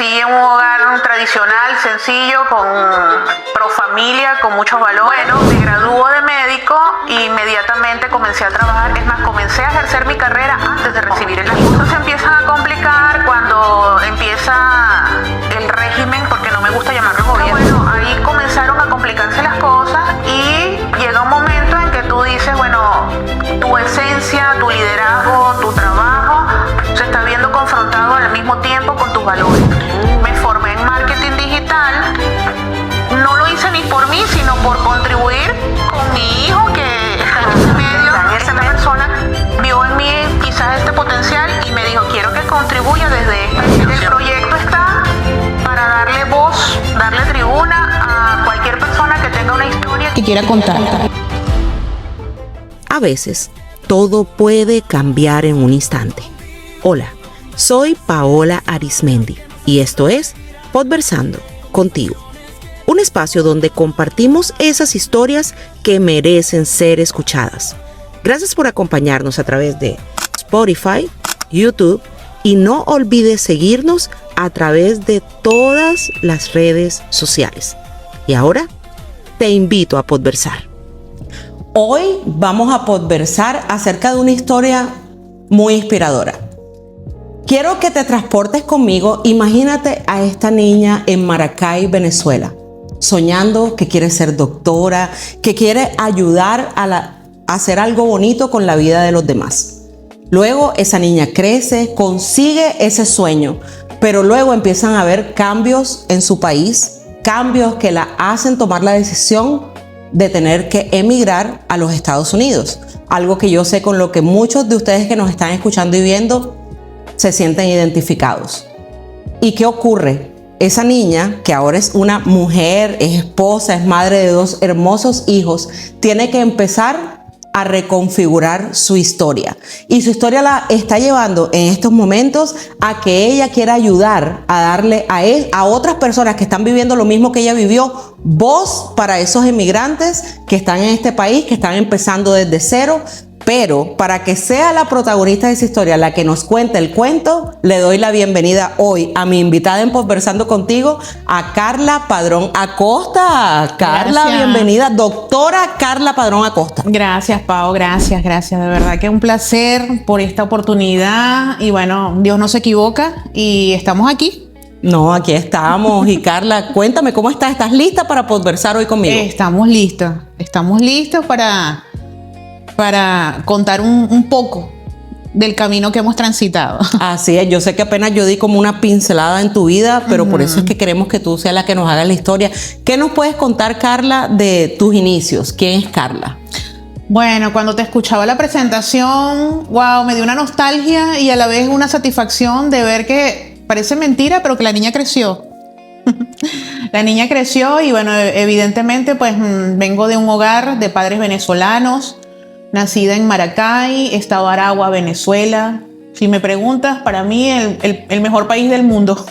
Crecí en un hogar tradicional, sencillo, pro familia, con muchos valores. Bueno, me graduó de médico e inmediatamente comencé a trabajar. Es más, comencé a ejercer mi carrera antes de recibir el título. Las cosas se empiezan a complicar cuando empieza el régimen, porque no me gusta llamarlo gobierno. Bueno, ahí comenzaron a complicarse las cosas y llega un momento en que tú dices, bueno, tu esencia, tu liderazgo, tu trabajo se está viendo confrontado al mismo tiempo con tus valores. Me formé en marketing digital. No lo hice ni por mí, sino por contribuir con mi hijo que está en ese medio. Esta persona vio en mí quizás este potencial y me dijo, quiero que contribuya desde este. El proyecto está para darle voz, darle tribuna a cualquier persona que tenga una historia que quiera contar. A veces, todo puede cambiar en un instante. Hola, soy Paola Arismendi y esto es Podversando contigo. Un espacio donde compartimos esas historias que merecen ser escuchadas. Gracias por acompañarnos a través de Spotify, YouTube y no olvides seguirnos a través de todas las redes sociales. Y ahora te invito a podversar. Hoy vamos a podversar acerca de una historia muy inspiradora. Quiero que te transportes conmigo. Imagínate a esta niña en Maracay, Venezuela, soñando que quiere ser doctora, que quiere ayudar a hacer algo bonito con la vida de los demás. Luego esa niña crece, consigue ese sueño, pero luego empiezan a haber cambios en su país, cambios que la hacen tomar la decisión de tener que emigrar a los Estados Unidos. Algo que yo sé con lo que muchos de ustedes que nos están escuchando y viendo se sienten identificados. ¿Y qué ocurre? Esa niña, que ahora es una mujer, es esposa, es madre de 2 hermosos hijos, tiene que empezar a reconfigurar su historia. Y su historia la está llevando en estos momentos a que ella quiera ayudar a darle a otras personas que están viviendo lo mismo que ella vivió, voz para esos emigrantes que están en este país, que están empezando desde cero. Pero para que sea la protagonista de esa historia la que nos cuente el cuento, le doy la bienvenida hoy a mi invitada en Podversando contigo, a Carla Padrón Acosta. Carla, gracias. Bienvenida, doctora Carla Padrón Acosta. Gracias, Pao, gracias. De verdad que un placer por esta oportunidad. Y bueno, Dios no se equivoca y estamos aquí. No, aquí estamos. Y Carla, cuéntame, ¿cómo estás? ¿Estás lista para podversar hoy conmigo? Estamos listos para contar un poco del camino que hemos transitado. Así es, yo sé que apenas yo di como una pincelada en tu vida, pero por eso es que queremos que tú seas la que nos haga la historia. ¿Qué nos puedes contar, Carla, de tus inicios? ¿Quién es Carla? Bueno, cuando te escuchaba la presentación, wow, me dio una nostalgia y a la vez una satisfacción de ver que parece mentira, pero que la niña creció. La niña creció y bueno, evidentemente pues vengo de un hogar de padres venezolanos. Nacida en Maracay, estado Aragua, Venezuela. Si me preguntas, para mí el mejor país del mundo.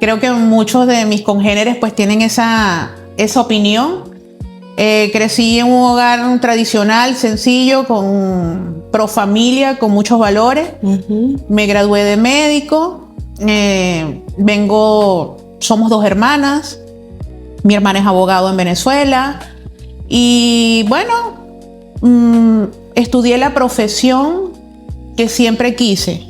Creo que muchos de mis congéneres pues tienen esa opinión. Crecí en un hogar tradicional, sencillo, pro familia, con muchos valores. Me gradué de médico. Somos 2 hermanas. Mi hermana es abogado en Venezuela. Y bueno, estudié la profesión que siempre quise.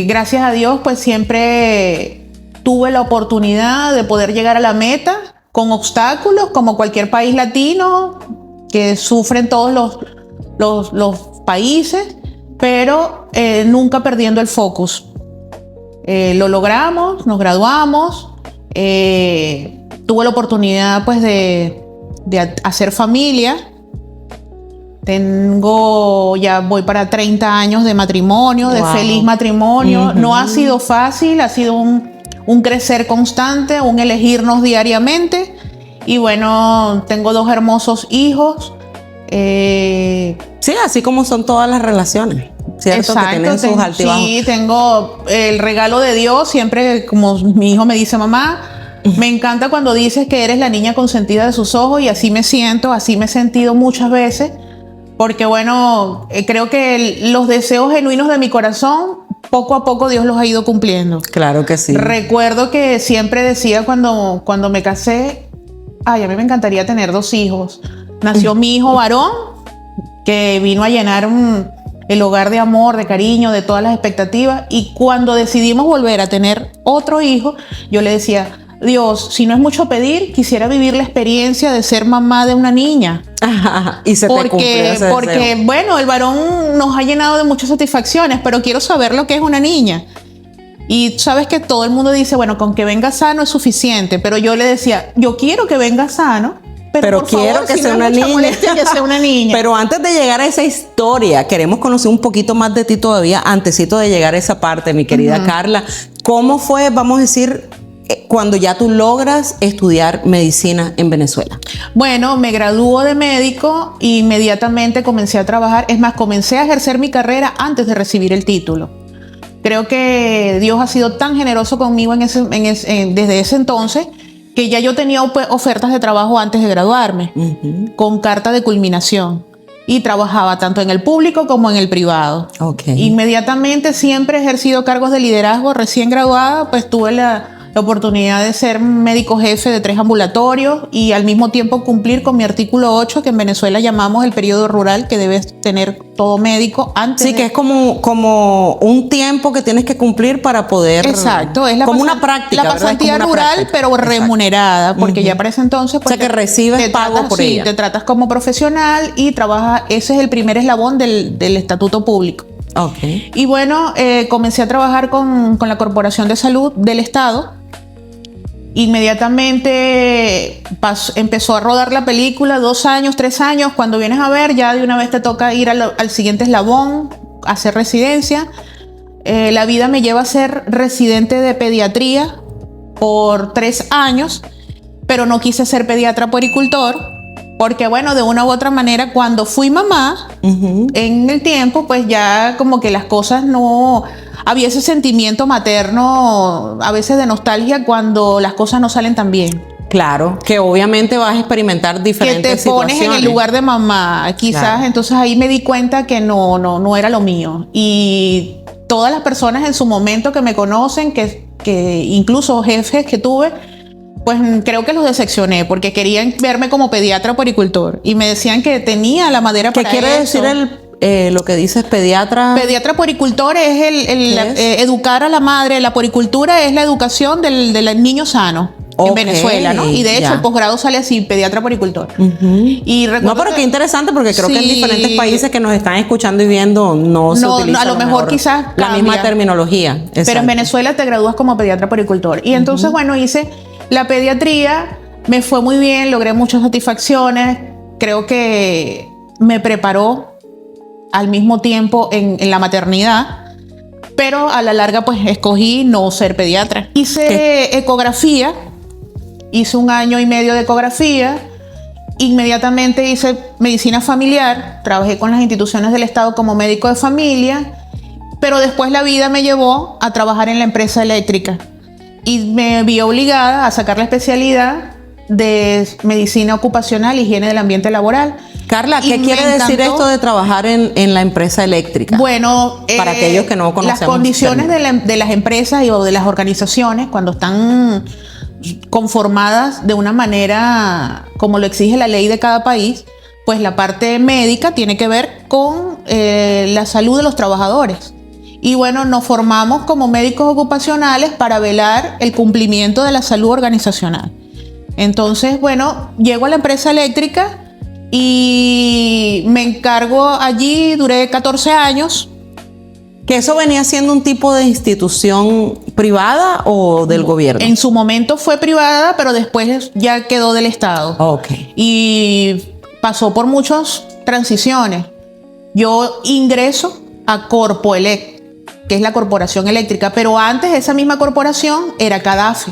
Gracias a Dios, pues siempre tuve la oportunidad de poder llegar a la meta con obstáculos, como cualquier país latino que sufren todos los países, pero nunca perdiendo el focus. Lo logramos, nos graduamos, tuve la oportunidad pues de hacer familia. Voy para 30 años de matrimonio, de feliz matrimonio. No ha sido fácil, ha sido un crecer constante, un elegirnos diariamente. Y bueno, tengo 2 hermosos hijos. Sí, así como son todas las relaciones, ¿cierto? Exacto, que tienen sus altibajos. Sí, tengo el regalo de Dios. Siempre, como mi hijo me dice, mamá, me encanta cuando dices que eres la niña consentida de sus ojos. Y así me siento, así me he sentido muchas veces. Porque bueno, creo que los deseos genuinos de mi corazón poco a poco Dios los ha ido cumpliendo. Claro que sí. Recuerdo que siempre decía cuando me casé, ay, a mí me encantaría tener 2 hijos. Nació mi hijo varón, que vino a llenar el hogar de amor, de cariño, de todas las expectativas. Y cuando decidimos volver a tener otro hijo, yo le decía, Dios, si no es mucho pedir, quisiera vivir la experiencia de ser mamá de una niña. Y se te cumplió ese deseo. Porque, bueno, el varón nos ha llenado de muchas satisfacciones, pero quiero saber lo que es una niña. Y sabes que todo el mundo dice, bueno, con que venga sano es suficiente, pero yo le decía, yo quiero que venga sano, pero por quiero favor, que si sea no una es mucha niña. molestia, que sea una niña. Pero antes de llegar a esa historia, queremos conocer un poquito más de ti todavía, antesito de llegar a esa parte, mi querida Carla. ¿Cómo fue, vamos a decir, cuando ya tú logras estudiar medicina en Venezuela? Bueno, me graduó de médico e inmediatamente comencé a trabajar. Es más, comencé a ejercer mi carrera antes de recibir el título. Creo que Dios ha sido tan generoso conmigo desde ese entonces que ya yo tenía ofertas de trabajo antes de graduarme, con carta de culminación. Y trabajaba tanto en el público como en el privado. Inmediatamente siempre he ejercido cargos de liderazgo. Recién graduada, pues tuve la oportunidad de ser médico jefe de 3 ambulatorios y al mismo tiempo cumplir con mi artículo 8, que en Venezuela llamamos el periodo rural, que debes tener todo médico antes. Sí, que es como un tiempo que tienes que cumplir para poder... Exacto, es como una práctica, la pasantía rural, pero remunerada, porque ya para ese entonces... Pues, o sea, que recibes pago por ella. Sí, te tratas como profesional y trabajas, ese es el primer eslabón del estatuto público. Y bueno, comencé a trabajar con la Corporación de Salud del Estado. Inmediatamente empezó a rodar la película, 2 años, 3 años. Cuando vienes a ver, ya de una vez te toca ir al siguiente eslabón, hacer residencia. La vida me lleva a ser residente de pediatría por 3 años, pero no quise ser pediatra puericultor, porque bueno, de una u otra manera, cuando fui mamá, en el tiempo, pues ya como que las cosas no... Había ese sentimiento materno, a veces de nostalgia, cuando las cosas no salen tan bien. Claro, que obviamente vas a experimentar diferentes situaciones. Que te pones en el lugar de mamá, quizás. Claro. Entonces ahí me di cuenta que no era lo mío. Y todas las personas en su momento que me conocen, que incluso jefes que tuve, pues creo que los decepcioné porque querían verme como pediatra puericultor y me decían que tenía la madera para eso. ¿Qué quiere decir lo que dices pediatra? Pediatra puericultor es educar a la madre. La puericultura es la educación del niño sano. En Venezuela, ¿no? Y de hecho el posgrado sale así, pediatra puericultor. Y no, pero qué interesante, porque creo que en diferentes países que nos están escuchando y viendo no se utiliza a lo mejor quizás la misma terminología. Pero en Venezuela te gradúas como pediatra puericultor. Y entonces, bueno, hice la pediatría, me fue muy bien, logré muchas satisfacciones. Creo que me preparó al mismo tiempo en la maternidad, pero a la larga pues escogí no ser pediatra. Hice ecografía, hice 1 año y medio de ecografía, inmediatamente hice medicina familiar, trabajé con las instituciones del Estado como médico de familia, pero después la vida me llevó a trabajar en la empresa eléctrica y me vi obligada a sacar la especialidad de medicina ocupacional, higiene del ambiente laboral. Carla, ¿qué quiere decir esto de trabajar en la empresa eléctrica? Bueno, para aquellos que no conocemos. Las condiciones de las empresas o de las organizaciones, cuando están conformadas de una manera como lo exige la ley de cada país, pues la parte médica tiene que ver con la salud de los trabajadores. Y bueno, nos formamos como médicos ocupacionales para velar el cumplimiento de la salud organizacional. Entonces, bueno, llego a la empresa eléctrica y me encargo allí, duré 14 años. ¿Que eso venía siendo un tipo de institución privada o del gobierno? En su momento fue privada, pero después ya quedó del Estado. Y pasó por muchas transiciones. Yo ingreso a Corpoelec, que es la corporación eléctrica, pero antes esa misma corporación era CADAFE.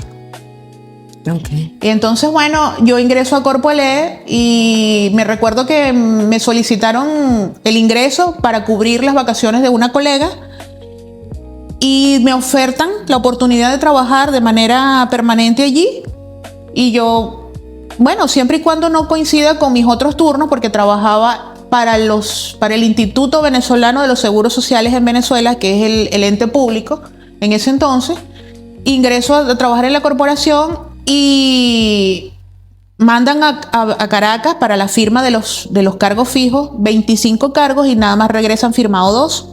Y entonces, bueno, yo ingreso a Corpoelec y me recuerdo que me solicitaron el ingreso para cubrir las vacaciones de una colega y me ofertan la oportunidad de trabajar de manera permanente allí. Y yo, bueno, siempre y cuando no coincida con mis otros turnos, porque trabajaba para el Instituto Venezolano de los Seguros Sociales en Venezuela, que es el ente público en ese entonces. Ingreso a trabajar en la corporación y mandan a Caracas para la firma de los cargos fijos, 25 cargos, y nada más regresan firmado 2.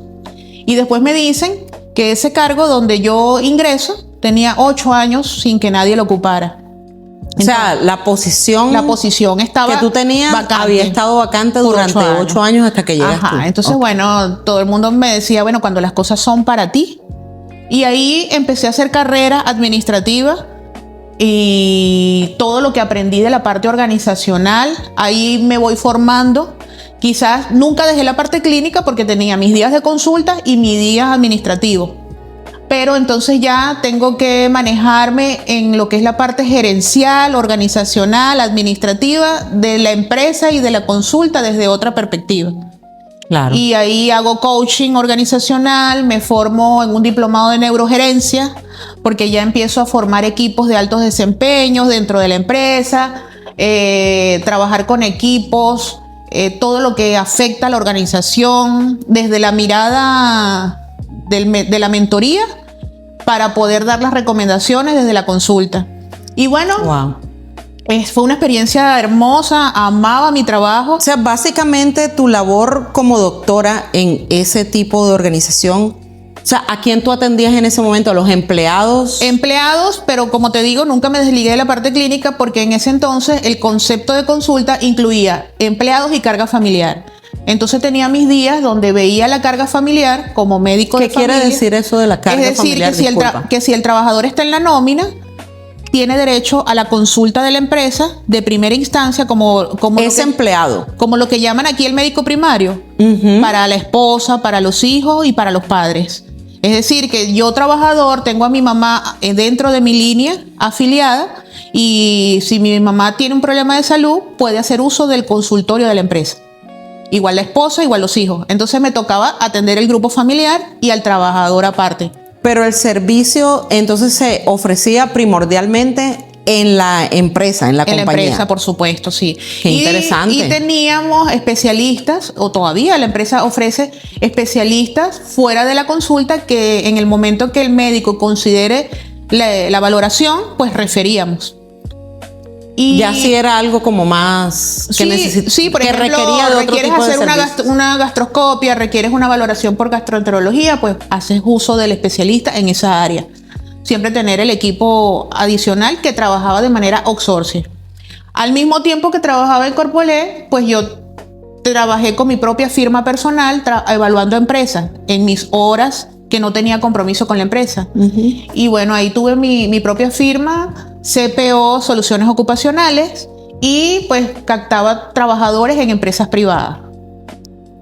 Y después me dicen que ese cargo donde yo ingreso tenía 8 años sin que nadie lo ocupara. O sea, la posición estaba que tú tenías vacante, había estado vacante durante 8 años hasta que llegas tú. Entonces, bueno, todo el mundo me decía, bueno, cuando las cosas son para ti. Y ahí empecé a hacer carrera administrativa y todo lo que aprendí de la parte organizacional, ahí me voy formando. Quizás nunca dejé la parte clínica porque tenía mis días de consulta y mis días administrativos. Pero entonces ya tengo que manejarme en lo que es la parte gerencial, organizacional, administrativa de la empresa y de la consulta desde otra perspectiva. Claro. Y ahí hago coaching organizacional, me formo en un diplomado de neurogerencia, porque ya empiezo a formar equipos de altos desempeños dentro de la empresa, trabajar con equipos, todo lo que afecta a la organización, desde la mirada de la mentoría para poder dar las recomendaciones desde la consulta. Y bueno, wow. Fue una experiencia hermosa, amaba mi trabajo. O sea, básicamente tu labor como doctora en ese tipo de organización, o sea, ¿a quién tú atendías en ese momento? ¿A los empleados? Empleados, pero como te digo, nunca me desligué de la parte clínica porque en ese entonces el concepto de consulta incluía empleados y carga familiar. Entonces tenía mis días donde veía la carga familiar como médico de familia. ¿Qué quiere decir eso de la carga familiar? Es decir, que si el trabajador está en la nómina, tiene derecho a la consulta de la empresa de primera instancia como empleado. Como lo que llaman aquí el médico primario, para la esposa, para los hijos y para los padres. Es decir, que yo trabajador tengo a mi mamá dentro de mi línea afiliada y si mi mamá tiene un problema de salud, puede hacer uso del consultorio de la empresa. Igual la esposa, igual los hijos. Entonces me tocaba atender el grupo familiar y al trabajador aparte. Pero el servicio entonces se ofrecía primordialmente en la empresa, en la compañía. En la empresa, por supuesto, sí. Qué interesante. Y teníamos especialistas, o todavía la empresa ofrece especialistas fuera de la consulta que en el momento que el médico considere la valoración, pues referíamos. Y ya si era algo como más que sí, por ejemplo, requería de otro requieres tipo de hacer una gastroscopia, requieres una valoración por gastroenterología, pues haces uso del especialista en esa área. Siempre tener el equipo adicional que trabajaba de manera outsourcing. Al mismo tiempo que trabajaba en Corpolé, pues yo trabajé con mi propia firma personal evaluando empresas en mis horas que no tenía compromiso con la empresa. Y bueno, ahí tuve mi propia firma, CPO Soluciones Ocupacionales, y pues captaba trabajadores en empresas privadas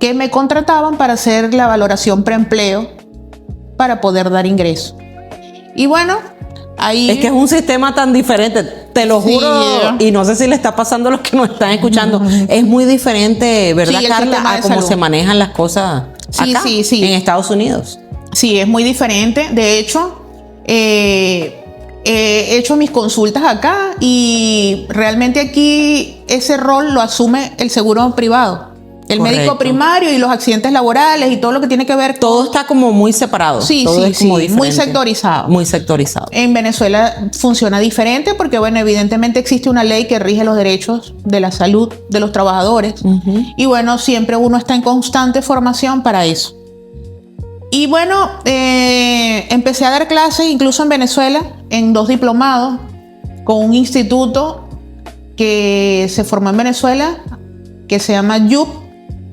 que me contrataban para hacer la valoración preempleo para poder dar ingreso. Y bueno, ahí... Es que es un sistema tan diferente, te lo juro, y no sé si le está pasando a los que nos están escuchando. Es muy diferente, ¿verdad, Carla? A cómo se manejan las cosas acá, en Estados Unidos. Sí, es muy diferente. De hecho, he hecho mis consultas acá y realmente aquí ese rol lo asume el seguro privado. El Correcto. Médico primario y los accidentes laborales y todo lo que tiene que ver con... Todo está como muy separado. Sí, todo es como diferente. Muy sectorizado. Muy sectorizado. En Venezuela funciona diferente porque, bueno, evidentemente existe una ley que rige los derechos de la salud de los trabajadores. Y bueno, siempre uno está en constante formación para eso. Y bueno, empecé a dar clases incluso en Venezuela, en 2 diplomados, con un instituto que se formó en Venezuela, que se llama YUP,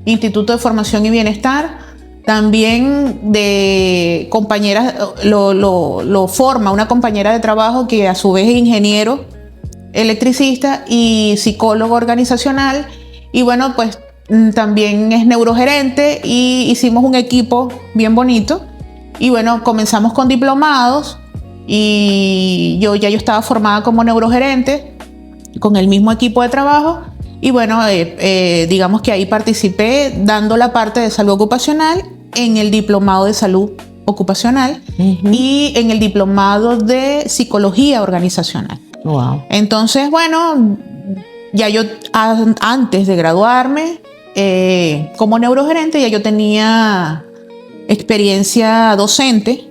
Instituto de Formación y Bienestar. También de compañeras, lo forma una compañera de trabajo que a su vez es ingeniero, electricista y psicólogo organizacional. Y bueno, pues también es neurogerente y hicimos un equipo bien bonito. Y bueno, comenzamos con diplomados y yo estaba formada como neurogerente con el mismo equipo de trabajo. Y bueno, digamos que ahí participé dando la parte de salud ocupacional en el diplomado de salud ocupacional y en el diplomado de psicología organizacional. Wow. Entonces, bueno, ya yo antes de graduarme como neurogerente ya yo tenía experiencia docente.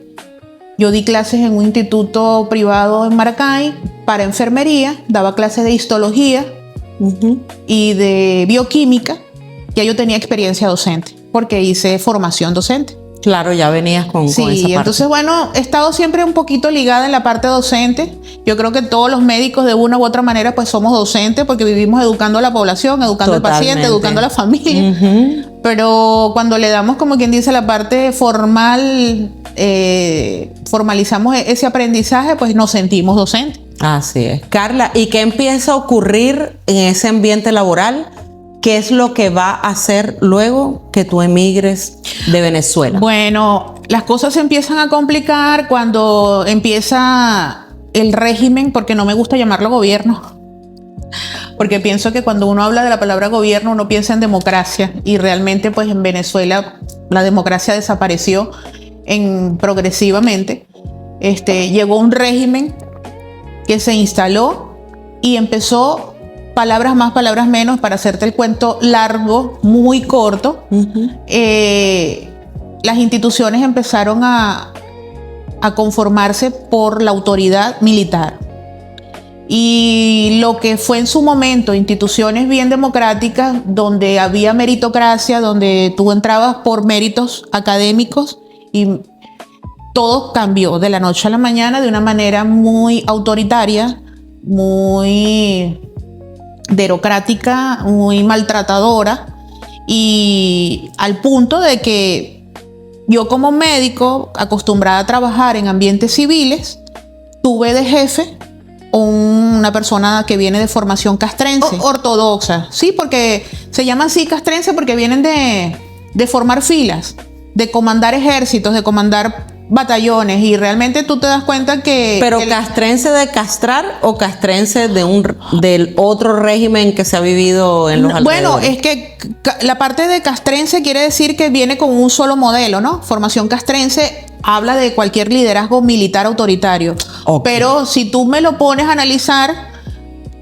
Yo di clases en un instituto privado en Maracay para enfermería, daba clases de histología y de bioquímica. Ya yo tenía experiencia docente porque hice formación docente. Claro, ya venías con esa parte. Entonces, bueno, he estado siempre un poquito ligada en la parte docente. Yo creo que todos los médicos de una u otra manera pues somos docentes porque vivimos educando a la población, educando al paciente, educando a la familia. Pero cuando le damos, como quien dice, la parte formal, formalizamos ese aprendizaje, pues nos sentimos docentes. Así es. Carla, ¿y qué empieza a ocurrir en ese ambiente laboral? ¿Qué es lo que va a hacer luego que tú emigres de Venezuela? Bueno, las cosas se empiezan a complicar cuando empieza el régimen, porque no me gusta llamarlo gobierno, porque pienso que cuando uno habla de la palabra gobierno uno piensa en democracia y realmente pues en Venezuela la democracia desapareció progresivamente. Llegó un régimen que se instaló y empezó, palabras más, palabras menos, para hacerte el cuento largo, muy corto, las instituciones empezaron a conformarse por la autoridad militar. Y lo que fue en su momento instituciones bien democráticas, donde había meritocracia, donde tú entrabas por méritos académicos, y todo cambió de la noche a la mañana de una manera muy autoritaria, muy burocrática, muy maltratadora, y al punto de que yo, como médico acostumbrada a trabajar en ambientes civiles, tuve de jefe una persona que viene de formación castrense, ortodoxa, sí, porque se llama así castrense porque vienen de formar filas, de comandar ejércitos, de comandar batallones, y realmente tú te das cuenta que... ¿Pero castrense de castrar o castrense del otro régimen que se ha vivido en los alrededores? Bueno, es que la parte de castrense quiere decir que viene con un solo modelo, ¿no? Formación castrense habla de cualquier liderazgo militar autoritario. Okay. Pero si tú me lo pones a analizar,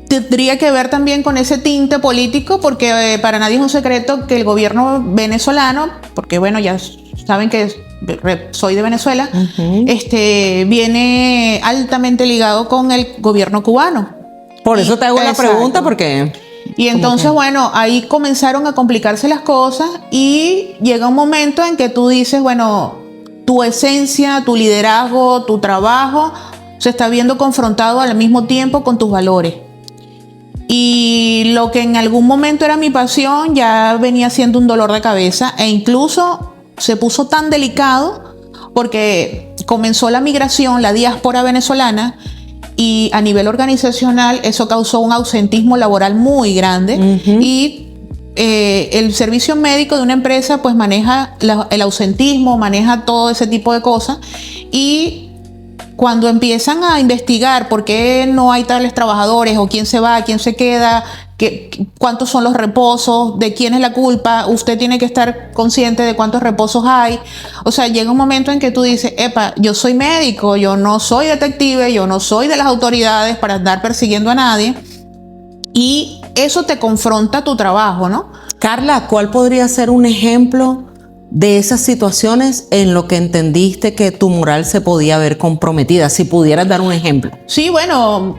tendría que ver también con ese tinte político, porque para nadie es un secreto que el gobierno venezolano, porque bueno, ya saben que soy de Venezuela, viene altamente ligado con el gobierno cubano. Por eso te hago la pregunta, porque... Y entonces, bueno, ahí comenzaron a complicarse las cosas y llega un momento en que tú dices, bueno, tu esencia, tu liderazgo, tu trabajo se está viendo confrontado al mismo tiempo con tus valores. Y lo que en algún momento era mi pasión ya venía siendo un dolor de cabeza, e incluso se puso tan delicado porque comenzó la migración, la diáspora venezolana, y a nivel organizacional eso causó un ausentismo laboral muy grande. Y el servicio médico de una empresa pues maneja el ausentismo, maneja todo ese tipo de cosas, y cuando empiezan a investigar por qué no hay tales trabajadores, o quién se va, quién se queda, cuántos son los reposos, de quién es la culpa, usted tiene que estar consciente de cuántos reposos hay. O sea, llega un momento en que tú dices, epa, yo soy médico, yo no soy detective, yo no soy de las autoridades para andar persiguiendo a nadie, y eso te confronta tu trabajo, ¿no? Carla, ¿cuál podría ser un ejemplo de esas situaciones en lo que entendiste que tu moral se podía ver comprometida? Si pudieras dar un ejemplo. Sí, bueno,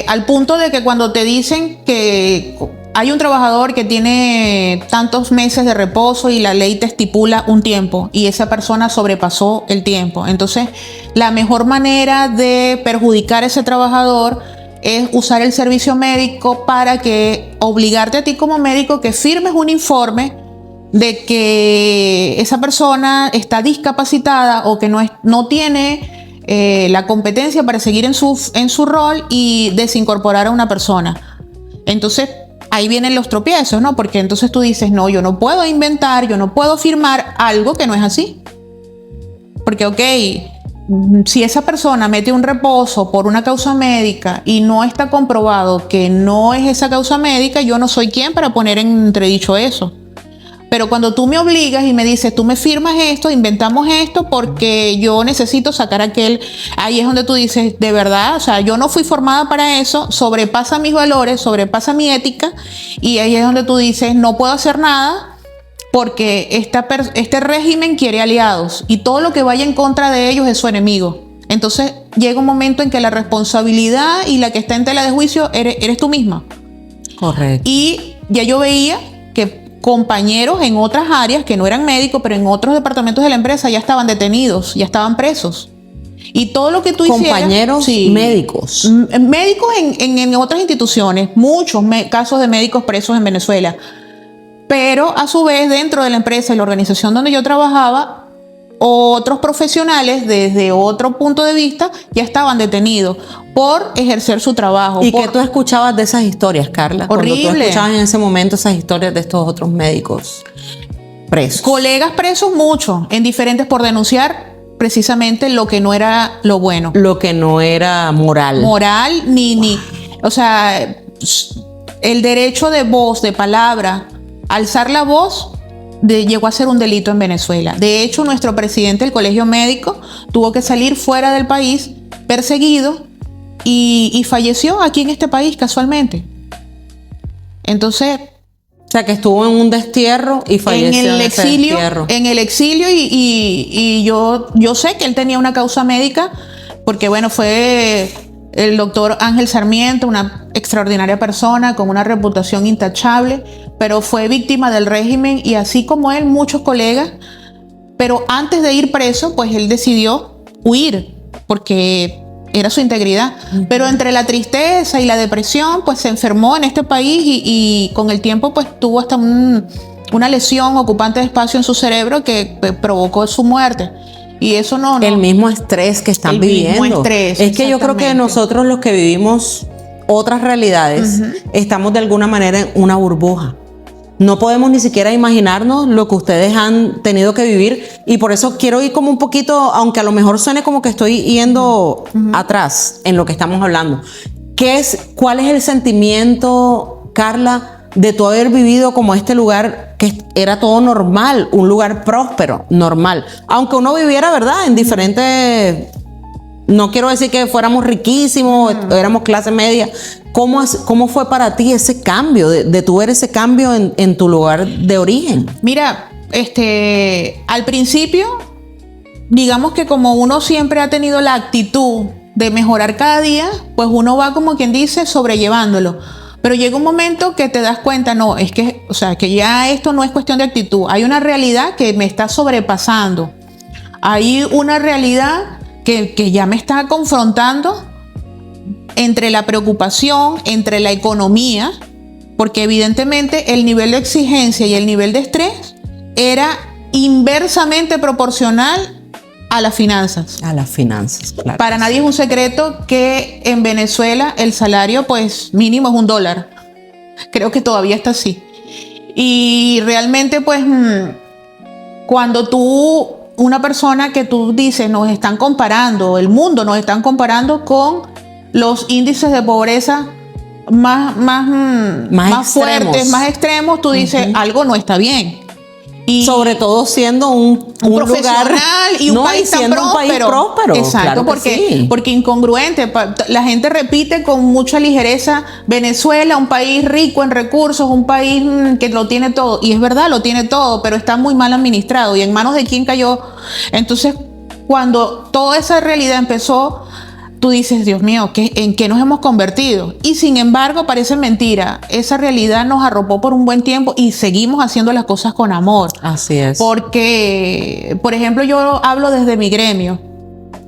al punto de que cuando te dicen que hay un trabajador que tiene tantos meses de reposo y la ley te estipula un tiempo y esa persona sobrepasó el tiempo, entonces la mejor manera de perjudicar a ese trabajador es usar el servicio médico para que obligarte a ti como médico que firmes un informe de que esa persona está discapacitada o que no tiene la competencia para seguir en su rol, y desincorporar a una persona. Entonces ahí vienen los tropiezos, ¿no? Porque entonces tú dices, no, yo no puedo inventar, yo no puedo firmar algo que no es así. Porque si esa persona mete un reposo por una causa médica y no está comprobado que no es esa causa médica, yo no soy quien para poner en entredicho eso. Pero cuando tú me obligas y me dices, tú me firmas esto, inventamos esto porque yo necesito sacar aquel, ahí es donde tú dices, de verdad, o sea, yo no fui formada para eso, sobrepasa mis valores, sobrepasa mi ética, y ahí es donde tú dices, no puedo hacer nada porque este régimen quiere aliados y todo lo que vaya en contra de ellos es su enemigo. Entonces llega un momento en que la responsabilidad y la que está en tela de juicio eres tú misma. Correcto. Y ya yo veía que compañeros en otras áreas que no eran médicos, pero en otros departamentos de la empresa ya estaban detenidos, ya estaban presos. Y todo lo que tú hicieras... Compañeros médicos. Médicos en otras instituciones, muchos casos de médicos presos en Venezuela. Pero a su vez, dentro de la empresa y la organización donde yo trabajaba, otros profesionales desde otro punto de vista ya estaban detenidos por ejercer su trabajo. ¿Y qué tú escuchabas de esas historias, Carla? Horrible. Cuando tú escuchabas en ese momento esas historias de estos otros médicos presos. Colegas presos mucho, en diferentes por denunciar precisamente lo que no era lo bueno. Lo que no era moral. Moral, ni o sea, el derecho de voz, de palabra, alzar la voz llegó a ser un delito en Venezuela. De hecho, nuestro presidente del Colegio Médico tuvo que salir fuera del país perseguido y falleció aquí en este país casualmente. Entonces, o sea, que estuvo en un destierro y falleció en ese destierro. En el exilio y yo sé que él tenía una causa médica porque, bueno, fue el doctor Ángel Sarmiento, una extraordinaria persona con una reputación intachable, pero fue víctima del régimen y así como él, muchos colegas. Pero antes de ir preso, pues él decidió huir porque era su integridad. Pero entre la tristeza y la depresión, pues se enfermó en este país y con el tiempo pues tuvo hasta una lesión ocupante de espacio en su cerebro que provocó su muerte. Y eso no. El mismo estrés que están viviendo. El mismo estrés. Es que yo creo que nosotros los que vivimos otras realidades, estamos de alguna manera en una burbuja. No podemos ni siquiera imaginarnos lo que ustedes han tenido que vivir y por eso quiero ir como un poquito, aunque a lo mejor suene como que estoy yendo atrás en lo que estamos hablando. ¿Cuál es el sentimiento, Carla, de tú haber vivido como este lugar que era todo normal, un lugar próspero, normal? Aunque uno viviera, ¿verdad?, en diferentes... No quiero decir que fuéramos riquísimos, éramos clase media. ¿Cómo fue para ti ese cambio, de tu ver ese cambio en tu lugar de origen? Mira, al principio, digamos que como uno siempre ha tenido la actitud de mejorar cada día, pues uno va como quien dice sobrellevándolo. Pero llega un momento que te das cuenta, no, es que, o sea, que ya esto no es cuestión de actitud. Hay una realidad que me está sobrepasando. Hay una realidad que ya me está confrontando entre la preocupación, entre la economía, porque evidentemente el nivel de exigencia y el nivel de estrés era inversamente proporcional a las finanzas. A las finanzas, claro. Para nadie es un secreto que en Venezuela el salario pues mínimo es $1. Creo que todavía está así. Y realmente pues cuando una persona que tú dices nos están comparando, el mundo nos están comparando con los índices de pobreza más fuertes, más extremos, tú dices algo no está bien. Y sobre todo siendo un profesional lugar, y un país tan próspero. Exacto, claro porque incongruente. La gente repite con mucha ligereza Venezuela, un país rico en recursos, un país que lo tiene todo. Y es verdad, lo tiene todo, pero está muy mal administrado. ¿Y en manos de quién cayó? Entonces, cuando toda esa realidad empezó, tú dices, Dios mío, ¿en qué nos hemos convertido? Y sin embargo, parece mentira. Esa realidad nos arropó por un buen tiempo y seguimos haciendo las cosas con amor. Así es. Porque, por ejemplo, yo hablo desde mi gremio.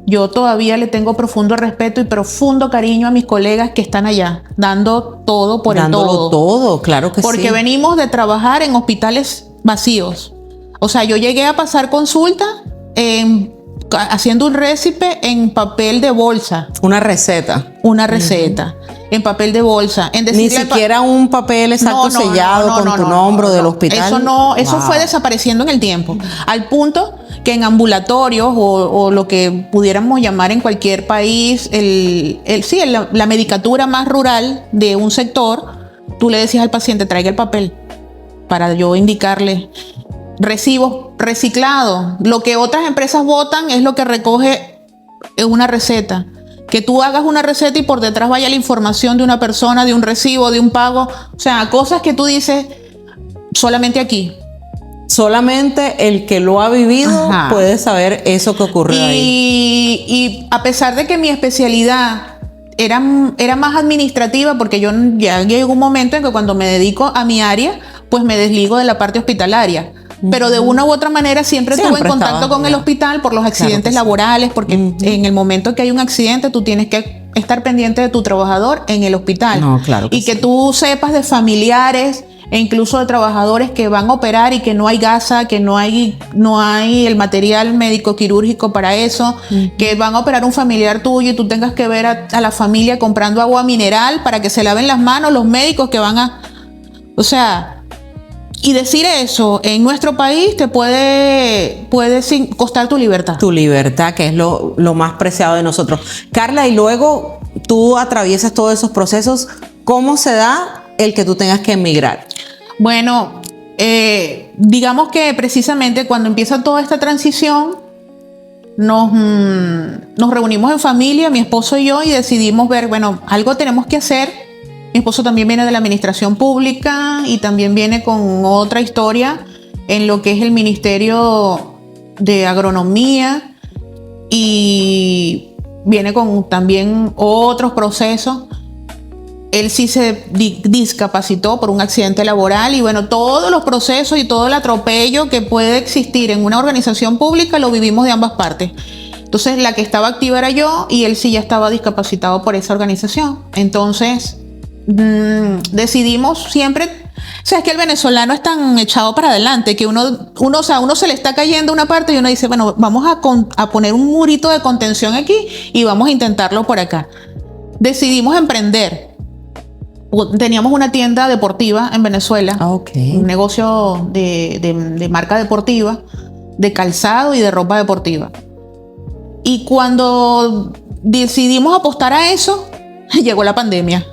Yo todavía le tengo profundo respeto y profundo cariño a mis colegas que están allá, dando todo por el todo. Dándolo todo, claro que sí. Porque venimos de trabajar en hospitales vacíos. O sea, yo llegué a pasar consulta haciendo un récipe en papel de bolsa. Una receta. En papel de bolsa. Ni siquiera un papel exacto sellado con tu nombre del hospital. Eso fue desapareciendo en el tiempo. Al punto que en ambulatorios o lo que pudiéramos llamar en cualquier país, la medicatura más rural de un sector, tú le decías al paciente, traiga el papel. para yo indicarle recibos reciclados. Lo que otras empresas botan es lo que recoge una receta. Que tú hagas una receta y por detrás vaya la información de una persona, de un recibo, de un pago. O sea, cosas que tú dices solamente aquí. Solamente el que lo ha vivido Ajá. puede saber eso que ocurrió ahí. Y a pesar de que mi especialidad era más administrativa, porque yo ya llegó un momento en que cuando me dedico a mi área, pues me desligo de la parte hospitalaria. Pero de una u otra manera siempre estuve en contacto estabas, con el hospital por los accidentes laborales, porque en el momento que hay un accidente tú tienes que estar pendiente de tu trabajador en el hospital. No, claro que y que sí. tú sepas de familiares e incluso de trabajadores que van a operar y que no hay gasa, que no hay el material médico quirúrgico para eso, que van a operar un familiar tuyo y tú tengas que ver a la familia comprando agua mineral para que se laven las manos los médicos que van a... O sea, y decir eso en nuestro país te puede costar tu libertad. Tu libertad, que es lo más preciado de nosotros. Carla, y luego tú atraviesas todos esos procesos, ¿cómo se da el que tú tengas que emigrar? Bueno, digamos que precisamente cuando empieza toda esta transición, nos reunimos en familia, mi esposo y yo, y decidimos ver, bueno, algo tenemos que hacer. Mi esposo también viene de la administración pública y también viene con otra historia en lo que es el Ministerio de Agronomía y viene con también otros procesos. Él sí se discapacitó por un accidente laboral y bueno, todos los procesos y todo el atropello que puede existir en una organización pública lo vivimos de ambas partes. Entonces la que estaba activa era yo y él sí ya estaba discapacitado por esa organización. Entonces decidimos siempre, o sea, es que el venezolano es tan echado para adelante que uno se le está cayendo una parte y uno dice, bueno, vamos a poner un murito de contención aquí y vamos a intentarlo por acá. Decidimos emprender. Teníamos una tienda deportiva en Venezuela, un negocio de marca deportiva, de calzado y de ropa deportiva. Y cuando decidimos apostar a eso, llegó la pandemia.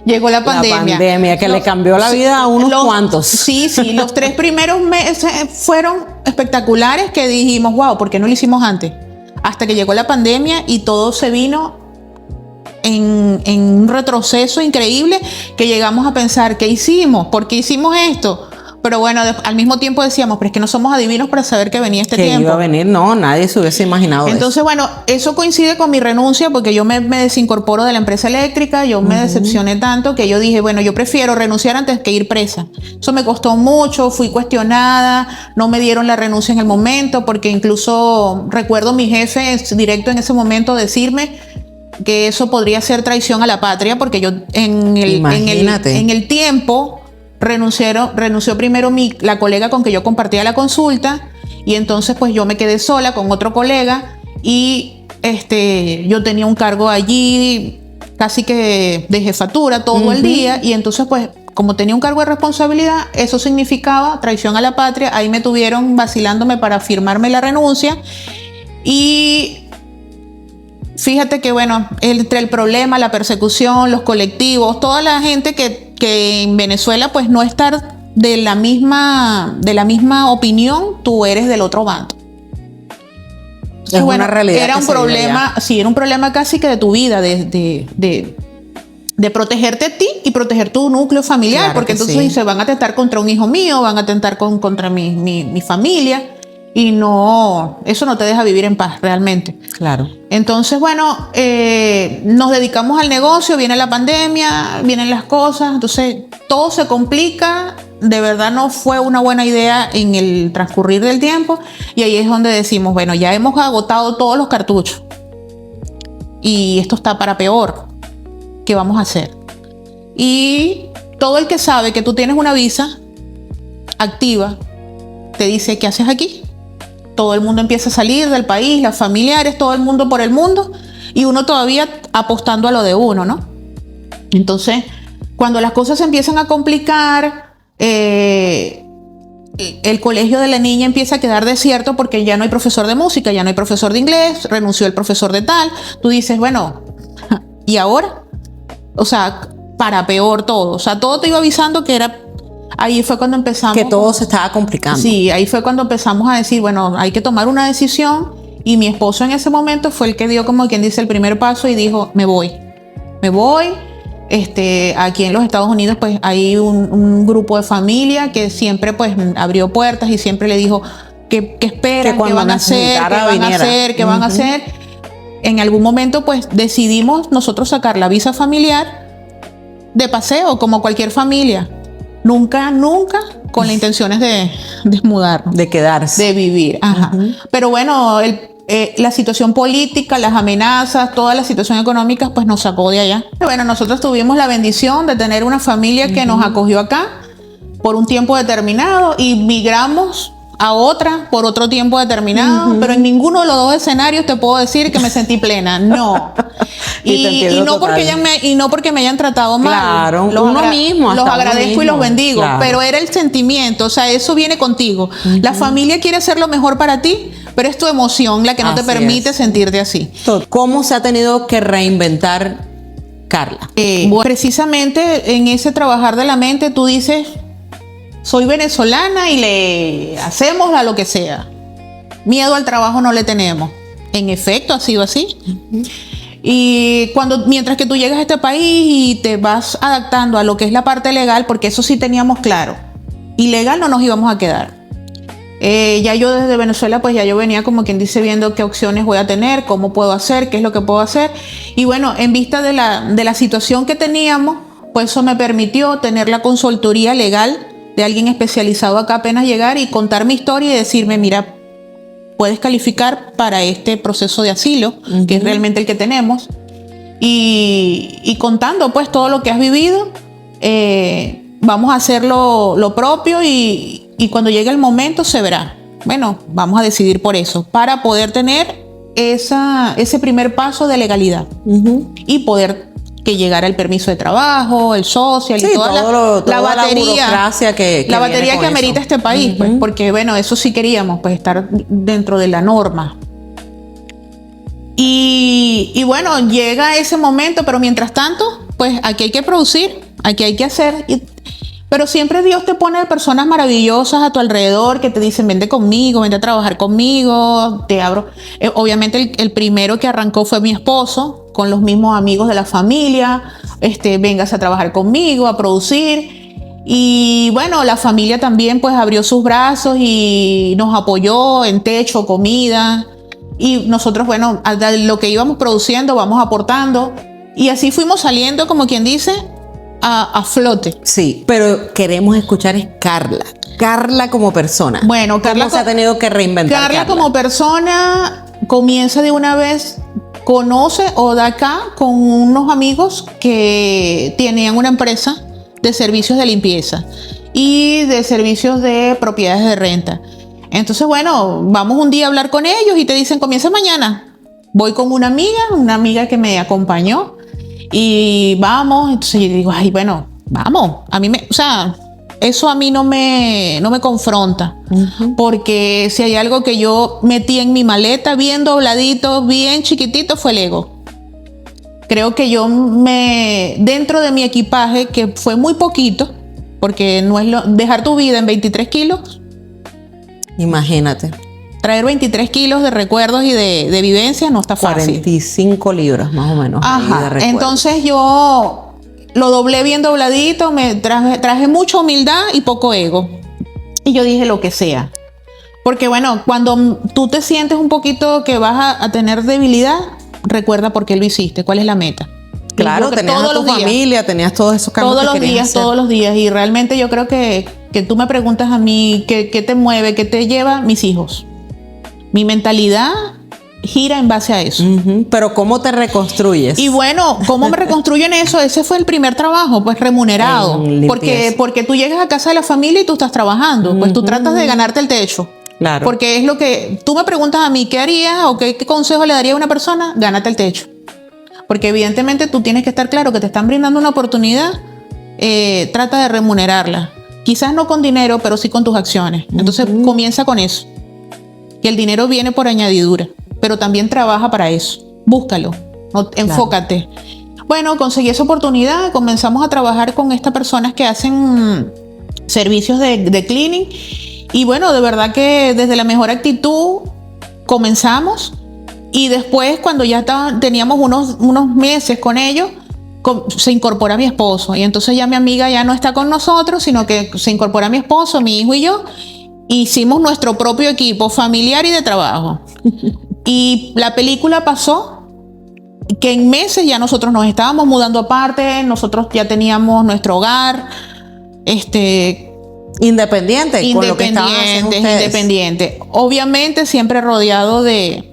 Llegó la pandemia. La pandemia que le cambió la vida a unos cuantos. Sí, los 3 primeros meses fueron espectaculares que dijimos, wow, ¿por qué no lo hicimos antes? Hasta que llegó la pandemia y todo se vino en un retroceso increíble que llegamos a pensar, ¿qué hicimos? ¿Por qué hicimos esto? Pero bueno, al mismo tiempo decíamos, pero es que no somos adivinos para saber que venía este tiempo. Que iba a venir, no, nadie se hubiese imaginado. Entonces, bueno, eso coincide con mi renuncia porque yo me desincorporo de la empresa eléctrica, yo me decepcioné tanto que yo dije, bueno, yo prefiero renunciar antes que ir presa. Eso me costó mucho, fui cuestionada, no me dieron la renuncia en el momento porque incluso recuerdo mi jefe directo en ese momento decirme que eso podría ser traición a la patria porque yo en el tiempo renunció primero la colega con que yo compartía la consulta y entonces pues yo me quedé sola con otro colega y yo tenía un cargo allí casi que de jefatura todo el día y entonces pues como tenía un cargo de responsabilidad eso significaba traición a la patria. Ahí me tuvieron vacilándome para firmarme la renuncia y fíjate que bueno, entre el problema, la persecución, los colectivos, toda la gente que en Venezuela pues no estar de la misma opinión, tú eres del otro bando. Entonces, es bueno, una realidad. Era un problema, sí, era un problema casi que de tu vida, de protegerte a ti y proteger tu núcleo familiar, Claro porque entonces sí. se van a atentar contra un hijo mío, van a atentar contra mi familia. Y no, eso no te deja vivir en paz realmente. Claro. Entonces, bueno, nos dedicamos al negocio, viene la pandemia, vienen las cosas, entonces todo se complica. De verdad no fue una buena idea en el transcurrir del tiempo y ahí es donde decimos, bueno, ya hemos agotado todos los cartuchos y esto está para peor. ¿Qué vamos a hacer? Y todo el que sabe que tú tienes una visa activa te dice, ¿qué haces aquí? Todo el mundo empieza a salir del país, las familiares, todo el mundo por el mundo y uno todavía apostando a lo de uno, ¿no? Entonces, cuando las cosas se empiezan a complicar, el colegio de la niña empieza a quedar desierto porque ya no hay profesor de música, ya no hay profesor de inglés, renunció el profesor de tal. Tú dices, bueno, ¿y ahora? O sea, para peor todo. O sea, todo te iba avisando que era ahí fue cuando empezamos. Que todo se estaba complicando. Sí, ahí fue cuando empezamos a decir, bueno, hay que tomar una decisión. Y mi esposo en ese momento fue el que dio, como quien dice, el primer paso y dijo, me voy. Aquí en los Estados Unidos pues hay un grupo de familia que siempre pues abrió puertas y siempre le dijo que esperan, que van a hacer, qué van a hacer. En algún momento pues decidimos nosotros sacar la visa familiar de paseo como cualquier familia. Nunca con las intenciones de mudarnos. De quedarse. De vivir, ajá. Pero bueno, la situación política, las amenazas, toda la situación económica, pues nos sacó de allá. Bueno, nosotros tuvimos la bendición de tener una familia que nos acogió acá por un tiempo determinado y migramos a otra por otro tiempo determinado, pero en ninguno de los dos escenarios te puedo decir que me sentí plena, no. y no porque me hayan tratado mal. Claro, uno mismo. Los agradezco y los bendigo, claro. Pero era el sentimiento, o sea, eso viene contigo. La familia quiere hacer lo mejor para ti, pero es tu emoción la que no te permite sentirte así. ¿Cómo se ha tenido que reinventar Carla? Precisamente en ese trabajar de la mente tú dices, soy venezolana y le hacemos a lo que sea. Miedo al trabajo no le tenemos. En efecto, ha sido así. Y mientras que tú llegas a este país y te vas adaptando a lo que es la parte legal, porque eso sí teníamos claro, ilegal no nos íbamos a quedar. Ya yo desde Venezuela, pues ya yo venía como quien dice viendo qué opciones voy a tener, cómo puedo hacer, qué es lo que puedo hacer. Y bueno, en vista de la situación que teníamos, pues eso me permitió tener la consultoría legal de alguien especializado acá apenas llegar y contar mi historia y decirme, mira, puedes calificar para este proceso de asilo, que es realmente el que tenemos. Y contando pues todo lo que has vivido, vamos a hacer lo propio y cuando llegue el momento se verá. Bueno, vamos a decidir por eso, para poder tener ese primer paso de legalidad y poder que llegara el permiso de trabajo, el social y toda la batería que amerita este país, pues, porque bueno, eso sí queríamos, pues estar dentro de la norma. Y bueno, llega ese momento, pero mientras tanto, pues aquí hay que producir, aquí hay que hacer. Pero siempre Dios te pone personas maravillosas a tu alrededor que te dicen, vente conmigo, vente a trabajar conmigo, te abro. Obviamente el primero que arrancó fue mi esposo, con los mismos amigos de la familia, vengas a trabajar conmigo, a producir. Y bueno, la familia también pues abrió sus brazos y nos apoyó en techo, comida. Y nosotros, bueno, lo que íbamos produciendo, vamos aportando. Y así fuimos saliendo, como quien dice, a flote. Sí, pero queremos escuchar es Carla como persona. Bueno, Carla ¿Cómo se ha tenido que reinventar? Carla como persona comienza de una vez, conoce o da acá con unos amigos que tenían una empresa de servicios de limpieza y de servicios de propiedades de renta. Entonces, bueno, vamos un día a hablar con ellos y te dicen, comienza mañana. Voy con una amiga que me acompañó. Y vamos, entonces yo digo, ay, bueno, vamos. Eso a mí no me confronta. Porque si hay algo que yo metí en mi maleta bien dobladito, bien chiquitito, fue el ego. Creo que dentro de mi equipaje, que fue muy poquito, porque no es dejar tu vida en 23 kilos. Imagínate. Traer 23 kilos de recuerdos y de vivencias no está fácil. 45 libras más o menos. Ajá. Entonces yo lo doblé bien dobladito, traje mucha humildad y poco ego. Y yo dije lo que sea. Porque bueno, cuando tú te sientes un poquito que vas a tener debilidad, recuerda por qué lo hiciste, cuál es la meta. Claro, tenías a tu familia, tenías todos esos cambios todos los días. Y realmente yo creo que tú me preguntas a mí qué te mueve, qué te lleva, mis hijos. Mi mentalidad gira en base a eso. Pero ¿cómo te reconstruyes? Y bueno, ¿cómo me reconstruyo en eso? Ese fue el primer trabajo, pues remunerado. Porque tú llegas a casa de la familia y tú estás trabajando. Pues tú tratas de ganarte el techo. Claro. Porque es lo que tú me preguntas a mí, ¿qué harías o qué consejo le daría a una persona? Gánate el techo. Porque evidentemente tú tienes que estar claro que te están brindando una oportunidad. Trata de remunerarla. Quizás no con dinero, pero sí con tus acciones. Entonces comienza con eso. Que el dinero viene por añadidura, pero también trabaja para eso. Búscalo, enfócate. Bueno, conseguí esa oportunidad, comenzamos a trabajar con estas personas que hacen servicios de cleaning. Y bueno, de verdad que desde la mejor actitud comenzamos, y después cuando ya teníamos unos meses con ellos, se incorpora mi esposo, y entonces ya mi amiga ya no está con nosotros, sino que se incorpora mi esposo, mi hijo y yo. Hicimos nuestro propio equipo familiar y de trabajo. Y la película pasó que en meses ya nosotros nos estábamos mudando aparte, nosotros ya teníamos nuestro hogar, Independiente con lo que estaban haciendo ustedes. Independiente. Obviamente siempre rodeado de,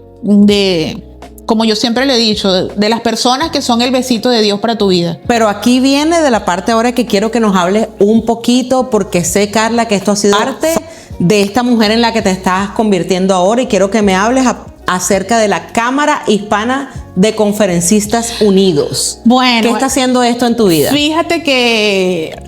como yo siempre le he dicho, de las personas que son el besito de Dios para tu vida. Pero aquí viene de la parte ahora que quiero que nos hables un poquito, porque sé, Carla, que esto ha sido parte de esta mujer en la que te estás convirtiendo ahora, y quiero que me hables acerca de la Cámara Hispana de Conferencistas Unidos. Bueno, ¿qué está haciendo esto en tu vida? Fíjate que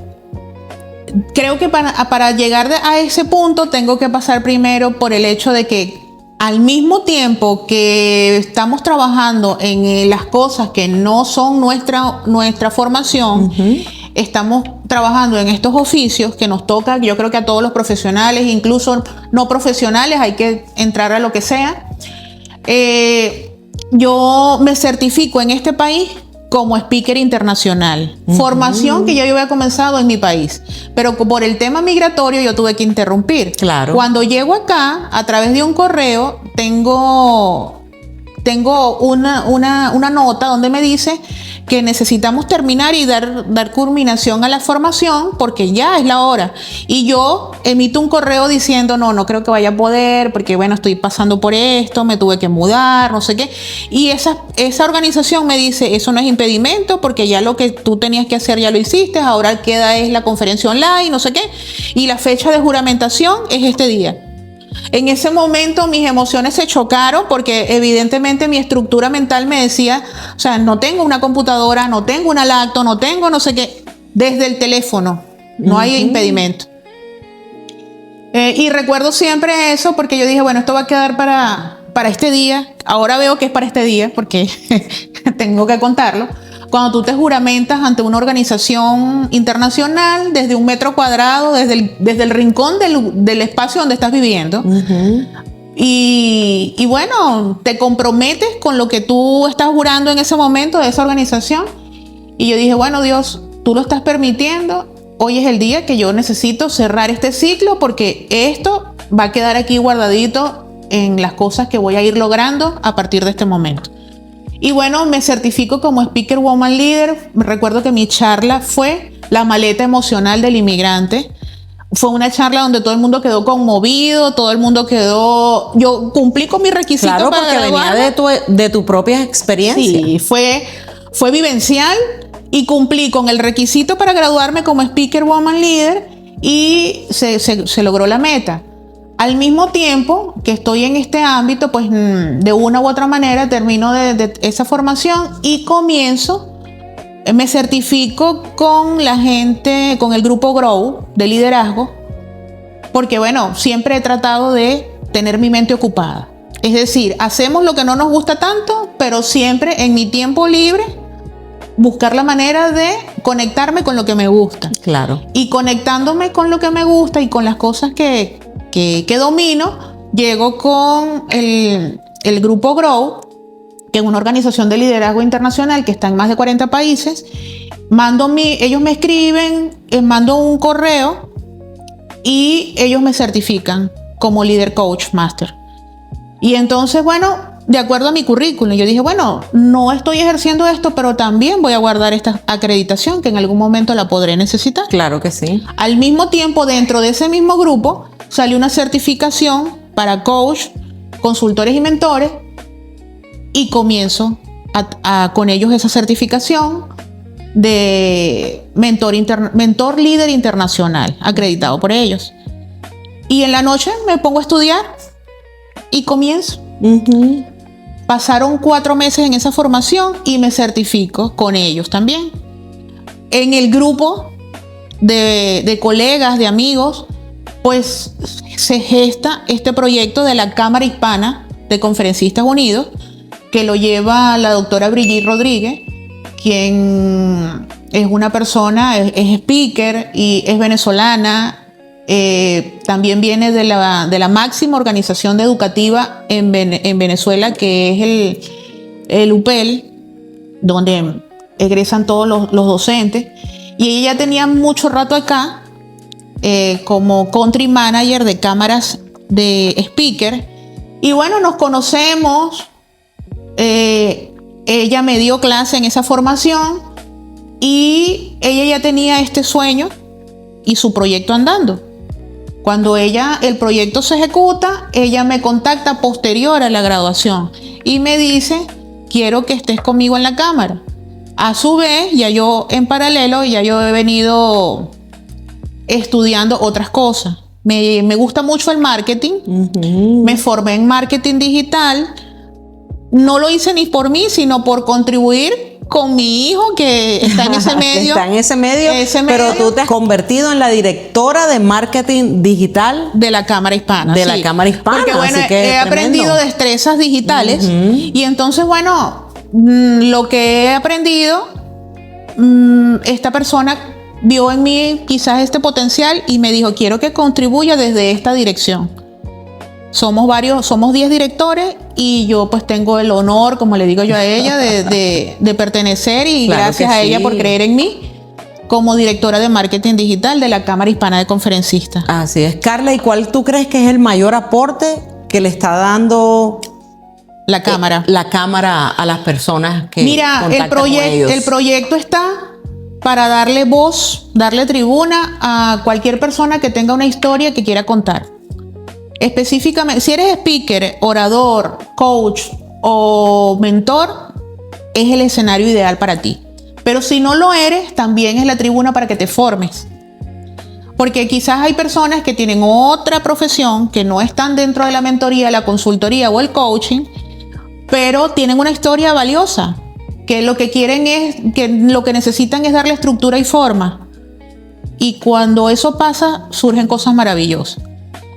creo que para llegar a ese punto tengo que pasar primero por el hecho de que al mismo tiempo que estamos trabajando en las cosas que no son nuestra formación, estamos trabajando en estos oficios que nos toca, yo creo que a todos los profesionales, incluso no profesionales, hay que entrar a lo que sea. Yo me certifico en este país como speaker internacional. Formación que ya yo había comenzado en mi país, pero por el tema migratorio yo tuve que interrumpir. Claro. Cuando llego acá, a través de un correo, tengo una nota donde me dice que necesitamos terminar y dar culminación a la formación porque ya es la hora. Y yo emito un correo diciendo, no creo que vaya a poder porque, bueno, estoy pasando por esto, me tuve que mudar, no sé qué. Y esa organización me dice, eso no es impedimento porque ya lo que tú tenías que hacer ya lo hiciste, ahora queda es la conferencia online, no sé qué. Y la fecha de juramentación es este día. En ese momento mis emociones se chocaron porque evidentemente mi estructura mental me decía, o sea, no tengo una computadora, no tengo una laptop, no tengo no sé qué, desde el teléfono, no hay impedimento. Y recuerdo siempre eso porque yo dije, bueno, esto va a quedar para este día. Ahora veo que es para este día porque tengo que contarlo. Cuando tú te juramentas ante una organización internacional desde 1 metro cuadrado, desde el rincón del espacio donde estás viviendo, y bueno, te comprometes con lo que tú estás jurando en ese momento de esa organización. Y yo dije, bueno, Dios, tú lo estás permitiendo. Hoy es el día que yo necesito cerrar este ciclo porque esto va a quedar aquí guardadito en las cosas que voy a ir logrando a partir de este momento. Y bueno, me certifico como Speaker Woman Leader. Recuerdo que mi charla fue la maleta emocional del inmigrante. Fue una charla donde todo el mundo quedó conmovido, todo el mundo quedó... Yo cumplí con mi requisito. Claro, para porque graduarme. venía de tu propia experiencia. Sí, fue vivencial y cumplí con el requisito para graduarme como Speaker Woman Leader y se logró la meta. Al mismo tiempo que estoy en este ámbito, pues de una u otra manera termino de esa formación y me certifico con la gente, con el grupo Grow de liderazgo, porque bueno, siempre he tratado de tener mi mente ocupada. Es decir, hacemos lo que no nos gusta tanto, pero siempre en mi tiempo libre buscar la manera de conectarme con lo que me gusta. Claro. Y conectándome con lo que me gusta y con las cosas que domino, llego con el grupo Grow, que es una organización de liderazgo internacional que está en más de 40 países. Ellos me escriben, mando un correo y ellos me certifican como Leader Coach Master. Y entonces, bueno, de acuerdo a mi currículum, yo dije, bueno, no estoy ejerciendo esto, pero también voy a guardar esta acreditación que en algún momento la podré necesitar. Claro que sí. Al mismo tiempo, dentro de ese mismo grupo, salió una certificación para coach, consultores y mentores, y comienzo con ellos esa certificación de mentor líder internacional, acreditado por ellos. Y en la noche me pongo a estudiar y comienzo. Pasaron 4 meses en esa formación y me certifico con ellos también. En el grupo de colegas, de amigos, pues se gesta este proyecto de la Cámara Hispana de Conferencistas Unidos, que lo lleva la doctora Brigitte Rodríguez, quien es una persona, es speaker y es venezolana, También viene de la máxima organización educativa en Venezuela, que es el UPEL, donde egresan todos los docentes. Y ella tenía mucho rato acá como country manager de cámaras de speaker. Y bueno, nos conocemos. Ella me dio clase en esa formación y ella ya tenía este sueño y su proyecto andando. Cuando el proyecto se ejecuta, ella me contacta posterior a la graduación y me dice, quiero que estés conmigo en la cámara. A su vez, ya yo en paralelo, ya yo he venido estudiando otras cosas. Me gusta mucho el marketing. Me formé en marketing digital. No lo hice ni por mí, sino por contribuir con mi hijo que está en ese medio. Está en ese medio, pero tú te has convertido en la directora de marketing digital de la Cámara Hispana. De la Cámara Hispana. Porque bueno, así que he aprendido destrezas digitales y entonces bueno, lo que he aprendido, esta persona vio en mí quizás este potencial y me dijo, quiero que contribuya desde esta dirección. Somos 10 directores y yo pues tengo el honor, como le digo yo a ella, de pertenecer y claro, gracias a ella por creer en mí como directora de marketing digital de la Cámara Hispana de Conferencistas. Así es. Carla, ¿y cuál tú crees que es el mayor aporte que le está dando la cámara a las personas que mira, el proyecto está para darle voz, darle tribuna a cualquier persona que tenga una historia que quiera contar? Específicamente, si eres speaker, orador, coach o mentor, es el escenario ideal para ti. Pero si no lo eres, también es la tribuna para que te formes. Porque quizás hay personas que tienen otra profesión, que no están dentro de la mentoría, la consultoría o el coaching, pero tienen una historia valiosa, que lo que quieren lo que necesitan es darle estructura y forma. Y cuando eso pasa, surgen cosas maravillosas.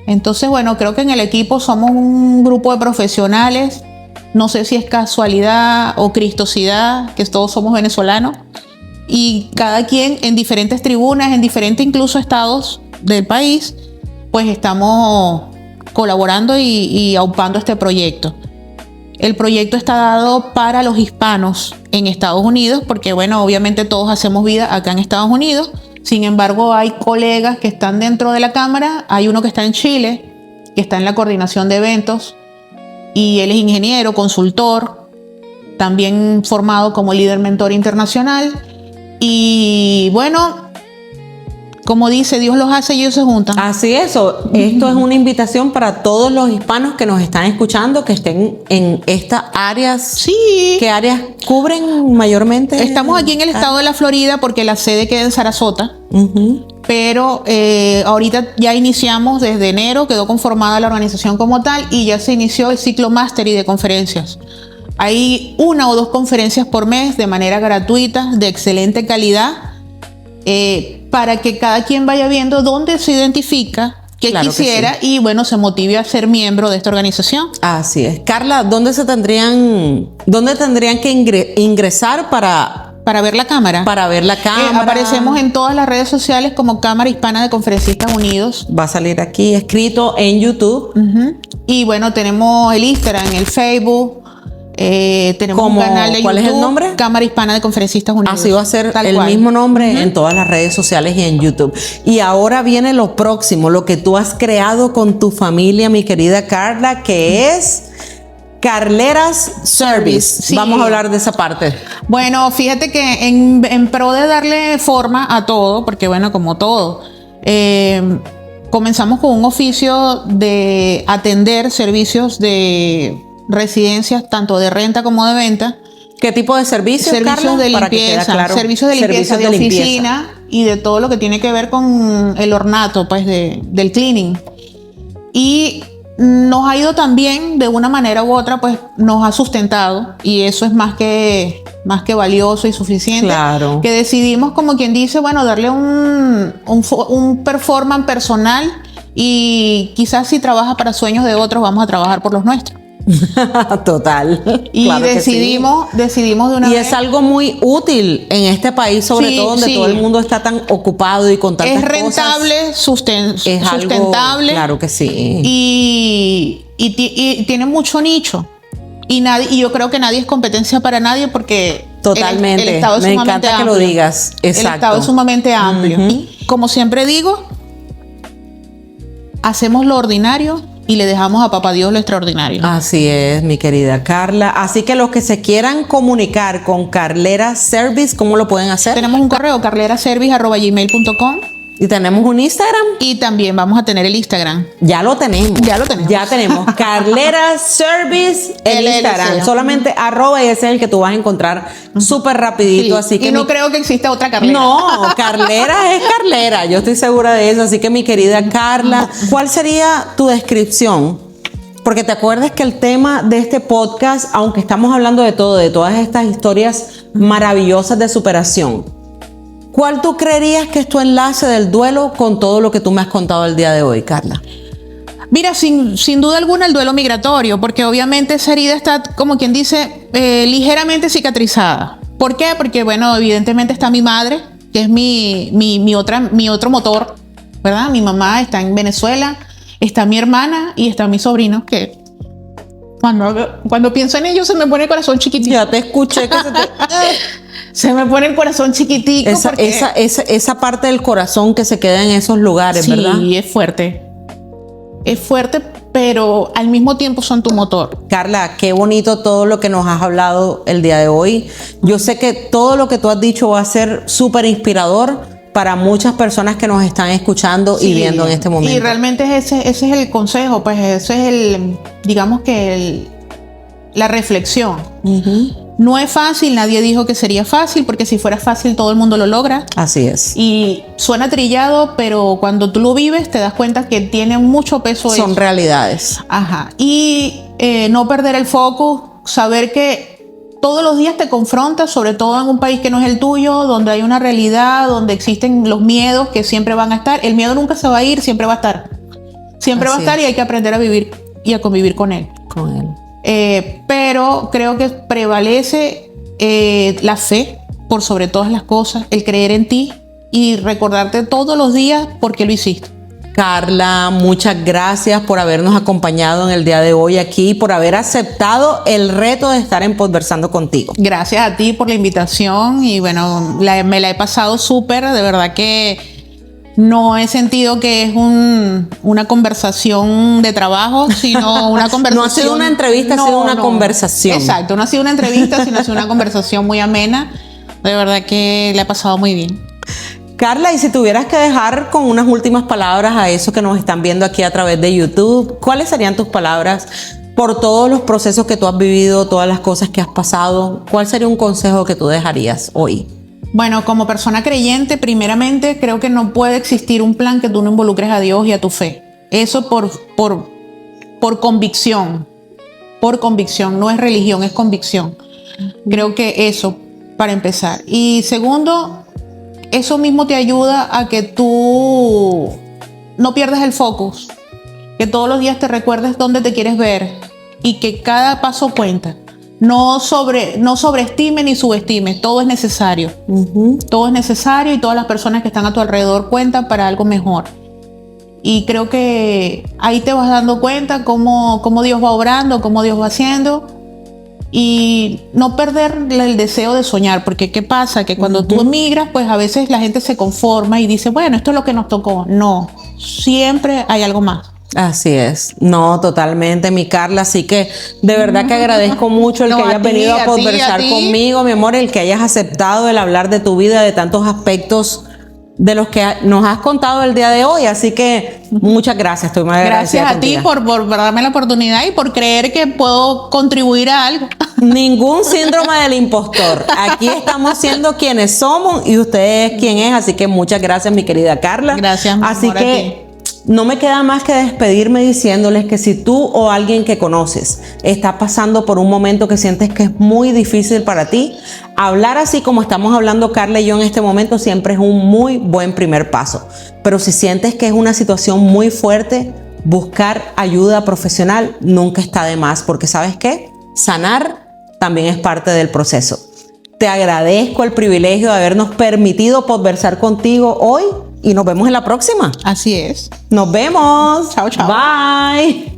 Entonces, bueno, creo que en el equipo somos un grupo de profesionales. No sé si es casualidad o cristosidad, que todos somos venezolanos. Y cada quien en diferentes tribunas, en diferentes incluso estados del país, pues estamos colaborando y aupando este proyecto. El proyecto está dado para los hispanos en Estados Unidos, porque bueno, obviamente todos hacemos vida acá en Estados Unidos. Sin embargo, hay colegas que están dentro de la cámara. Hay uno que está en Chile, que está en la coordinación de eventos, y él es ingeniero, consultor, también formado como líder mentor internacional. Y bueno, como dice, Dios los hace y ellos se juntan. Así es. Esto es una invitación para todos los hispanos que nos están escuchando, que estén en estas áreas. Sí. ¿Qué áreas cubren mayormente? Estamos aquí en el estado de la Florida porque la sede queda en Sarasota. Pero ahorita ya iniciamos desde enero, quedó conformada la organización como tal y ya se inició el ciclo Mastery de conferencias. Hay 1 o 2 conferencias por mes de manera gratuita, de excelente calidad, para que cada quien vaya viendo dónde se identifica, qué claro quisiera y bueno, se motive a ser miembro de esta organización. Así es. Carla, ¿dónde tendrían que ingresar para ver la cámara? Para ver la cámara. Aparecemos en todas las redes sociales como Cámara Hispana de Conferencistas Unidos. Va a salir aquí escrito en YouTube. Y bueno, tenemos el Instagram, el Facebook. Tenemos un canal de YouTube. ¿Cuál es el nombre? Cámara Hispana de Conferencistas Unidos. Así va a ser el mismo nombre en todas las redes sociales y en YouTube. Y ahora viene lo próximo, lo que tú has creado con tu familia, mi querida Carla, que es Carleras Service. Sí. Vamos a hablar de esa parte. Bueno, fíjate que en pro de darle forma a todo, porque bueno, como todo, comenzamos con un oficio de atender servicios de residencias, tanto de renta como de venta. ¿Qué tipo de servicios, Servicios Carla? de limpieza, claro. Servicios de limpieza, de oficina y de todo lo que tiene que ver con el ornato, pues, del cleaning. Y nos ha ido también, de una manera u otra, pues, nos ha sustentado y eso es más que valioso y suficiente. Claro. Que decidimos, como quien dice, bueno, darle un performance personal y quizás si trabajas para sueños de otros, vamos a trabajar por los nuestros. Total. Y Claro que decidimos de una sí. Y vez. es algo muy útil en este país, sobre Sí, todo donde sí. todo el mundo está tan ocupado y con tantas Es rentable, cosas. Es sustentable. algo, claro que sí. Y tiene mucho nicho. Y yo creo que nadie es competencia para nadie porque Totalmente. el Estado es Me sumamente encanta que amplio. lo digas. Exacto. El Estado es sumamente amplio. Ujú. Y como siempre digo, hacemos lo ordinario y le dejamos a Papá Dios lo extraordinario. Así es, mi querida Carla. Así que los que se quieran comunicar con Carlera Service, ¿cómo lo pueden hacer? Tenemos un correo, carleraservice@gmail.com, Y tenemos un Instagram. y también vamos a tener el Instagram. Ya lo tenemos. Ya lo tenemos. Ya tenemos. Carlera Service, el LLC. Instagram. Solamente @ y ese es el que tú vas a encontrar súper rapidito. Sí, Así que y no creo que exista otra Carlera. No, Carlera es Carlera. Yo estoy segura de eso. Así que mi querida Carla, ¿cuál sería tu descripción? Porque te acuerdas que el tema de este podcast, aunque estamos hablando de todo, de todas estas historias maravillosas de superación, ¿cuál tú creerías que es tu enlace del duelo con todo lo que tú me has contado el día de hoy, Carla? Mira, sin duda alguna el duelo migratorio, porque obviamente esa herida está, como quien dice, ligeramente cicatrizada. ¿Por qué? Porque, bueno, evidentemente está mi madre, que es mi otro motor, ¿verdad? Mi mamá está en Venezuela, está mi hermana y está mi sobrino, que cuando pienso en ellos se me pone el corazón chiquitito. Ya te escuché que Se me pone el corazón chiquitico. esa parte del corazón que se queda en esos lugares, sí, ¿verdad? Sí, es fuerte. Es fuerte, pero al mismo tiempo son tu motor. Carla, qué bonito todo lo que nos has hablado el día de hoy. Yo sé que todo lo que tú has dicho va a ser súper inspirador para muchas personas que nos están escuchando y viendo en este momento. Y realmente ese es el consejo, pues ese es digamos que la reflexión. No es fácil, nadie dijo que sería fácil, porque si fuera fácil todo el mundo lo logra. Así es. Y suena trillado, pero cuando tú lo vives te das cuenta que tiene mucho peso. Son eso. realidades. Ajá. Y no perder el foco, saber que todos los días te confrontas, sobre todo en un país que no es el tuyo, donde hay una realidad, donde existen los miedos que siempre van a estar. El miedo nunca se va a ir, siempre va a estar. Siempre va a estar y hay que aprender a vivir y a convivir con él. Con él. Pero creo que prevalece la fe por sobre todas las cosas, el creer en ti y recordarte todos los días por qué lo hiciste. Carla, muchas gracias por habernos acompañado en el día de hoy aquí, por haber aceptado el reto de estar en Podversando contigo. Gracias a ti por la invitación y bueno, me la he pasado súper, de verdad que no he sentido que es una conversación de trabajo, sino una conversación. No ha sido una entrevista, ha sido una conversación. Exacto, no ha sido una entrevista, sino ha sido una conversación muy amena. De verdad que la he pasado muy bien. Carla, y si tuvieras que dejar con unas últimas palabras a esos que nos están viendo aquí a través de YouTube, ¿cuáles serían tus palabras por todos los procesos que tú has vivido, todas las cosas que has pasado? ¿Cuál sería un consejo que tú dejarías hoy? Bueno, como persona creyente, primeramente creo que no puede existir un plan que tú no involucres a Dios y a tu fe. Eso por convicción. Por convicción, no es religión, es convicción. Creo que eso, para empezar. Y segundo, eso mismo te ayuda a que tú no pierdas el focus. Que todos los días te recuerdes dónde te quieres ver y que cada paso cuenta. No sobreestime ni subestime, todo es necesario. Todo es necesario y todas las personas que están a tu alrededor cuentan para algo mejor. Y creo que ahí te vas dando cuenta cómo Dios va obrando, cómo Dios va haciendo. Y no perder el deseo de soñar, porque ¿qué pasa? Que cuando tú emigras, pues a veces la gente se conforma y dice, bueno, esto es lo que nos tocó. No, siempre hay algo más. Así es, no, totalmente, mi Carla, así que de verdad que agradezco mucho el que hayas venido a conversar conmigo, mi amor, el que hayas aceptado el hablar de tu vida, de tantos aspectos de los que nos has contado el día de hoy, así que muchas gracias, estoy muy agradecida. Gracias a ti por darme la oportunidad y por creer que puedo contribuir a algo. Ningún síndrome del impostor, aquí estamos siendo quienes somos y usted es quien es, así que muchas gracias, mi querida Carla. Gracias, mi así amor, que no me queda más que despedirme diciéndoles que si tú o alguien que conoces está pasando por un momento que sientes que es muy difícil para ti, hablar así como estamos hablando Carla y yo en este momento siempre es un muy buen primer paso. Pero si sientes que es una situación muy fuerte, buscar ayuda profesional nunca está de más, porque ¿sabes qué? Sanar también es parte del proceso. Te agradezco el privilegio de habernos permitido conversar contigo hoy y nos vemos en la próxima. Así es. Nos vemos. Chao, chao. Bye.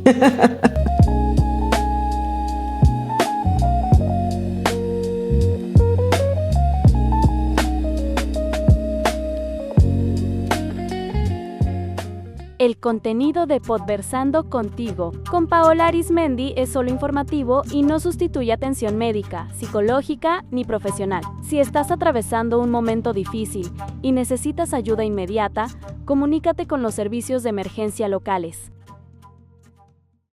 El contenido de Podversando Contigo con Paola Arismendi es solo informativo y no sustituye atención médica, psicológica ni profesional. Si estás atravesando un momento difícil y necesitas ayuda inmediata, comunícate con los servicios de emergencia locales.